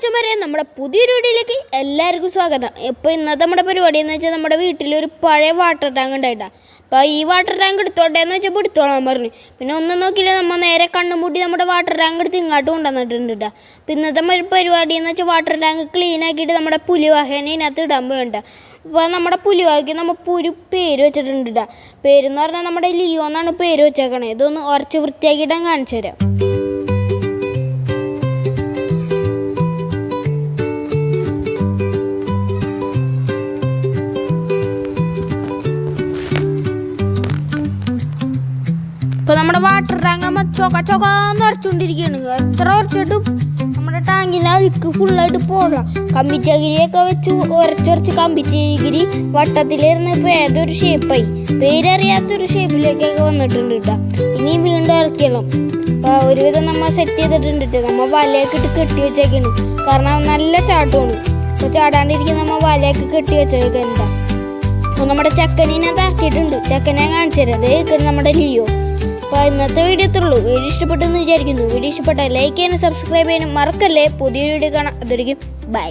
മച്ചന്മാരെ, നമ്മുടെ പുതിയൊരു വീഡിയോയിലേക്ക് എല്ലാവർക്കും സ്വാഗതം. ഇപ്പോൾ ഇന്നത്തെ നമ്മുടെ പരിപാടി എന്ന് വെച്ചാൽ നമ്മുടെ വീട്ടിലൊരു പഴയ വാട്ടർ ടാങ്ക് ഉണ്ടായിട്ടാണ്. അപ്പോൾ ഈ വാട്ടർ ടാങ്ക് എടുത്തോട്ടെ എന്ന് വെച്ചാൽ എടുത്തോളാൻ പറഞ്ഞു. പിന്നെ ഒന്നും നോക്കിയില്ല, നമ്മൾ നേരെ കണ്ണുമൂടി നമ്മുടെ വാട്ടർ ടാങ്ക് എടുത്ത് ഇങ്ങോട്ട് കൊണ്ടുവന്നിട്ടുണ്ട് കേട്ടോ. അപ്പോൾ ഇന്നത്തെ പരിപാടി എന്ന് വെച്ചാൽ വാട്ടർ ടാങ്ക് ക്ലീൻ ആക്കിയിട്ട് നമ്മുടെ പുലിവാഹേനെ ഇതിനകത്ത് ഇടാൻ വേണ്ട. അപ്പോൾ നമ്മുടെ പുലിവാഹയ്ക്ക് നമുക്ക് ഒരു പേര് വെച്ചിട്ടുണ്ട് കേട്ടോ. പേരെന്ന് പറഞ്ഞാൽ നമ്മുടെ ലിയോ എന്നാണ് പേര് വെച്ചേക്കണേ. ഇതൊന്ന് ഉറച്ച് വൃത്തിയാക്കിയിട്ട് കാണിച്ചു തരാം. ഇപ്പോൾ നമ്മുടെ വാട്ടർ ടാങ്ക് ചൊക്കാന്ന് ഉറച്ചുകൊണ്ടിരിക്കുകയാണ്. എത്ര ഉറച്ചിട്ടും നമ്മുടെ ടാങ്കിൻ്റെ അഴുക്ക് ഫുള്ളായിട്ട് പോകാം. കമ്പിച്ചകിരിയൊക്കെ വെച്ച് ഉരച്ചുരച്ച് കമ്പിച്ചകിരി വട്ടത്തിലിരുന്ന് ഇപ്പോൾ ഏതൊരു ഷേപ്പായി, പേരറിയാത്തൊരു ഷേപ്പിലേക്കൊക്കെ വന്നിട്ടുണ്ട് കേട്ടോ. ഇനി വീണ്ടും ഇറക്കണം. അപ്പോൾ ഒരുവിധം നമ്മൾ സെറ്റ് ചെയ്തിട്ടുണ്ട് കേട്ടോ. നമ്മൾ വലയൊക്കെ ഇട്ട് കെട്ടി വെച്ചേക്കാണ്, കാരണം നല്ല ചാട്ടമാണ്. അപ്പോൾ ചാടാണ്ടിരിക്കുന്ന നമ്മൾ വലയൊക്കെ കെട്ടി വെച്ചേക്കണ്ട. അപ്പോൾ നമ്മുടെ ചെക്കനീനകത്ത് ആക്കിയിട്ടുണ്ട്. ചെക്കനെ കാണിച്ചു തരാം. അതേ നമ്മുടെ ലിയോ. അപ്പോൾ ഇന്നത്തെ വീഡിയോ ഇത്രയുള്ളൂ. വീഡിയോ ഇഷ്ടപ്പെട്ടെന്ന് വിചാരിക്കുന്നു. വീഡിയോ ഇഷ്ടപ്പെട്ടാൽ ലൈക്ക് ചെയ്യാനും സബ്സ്ക്രൈബ് ചെയ്യാനും മറക്കല്ലേ. പുതിയ വീഡിയോ കാണാം. അതായിരിക്കും ബൈ.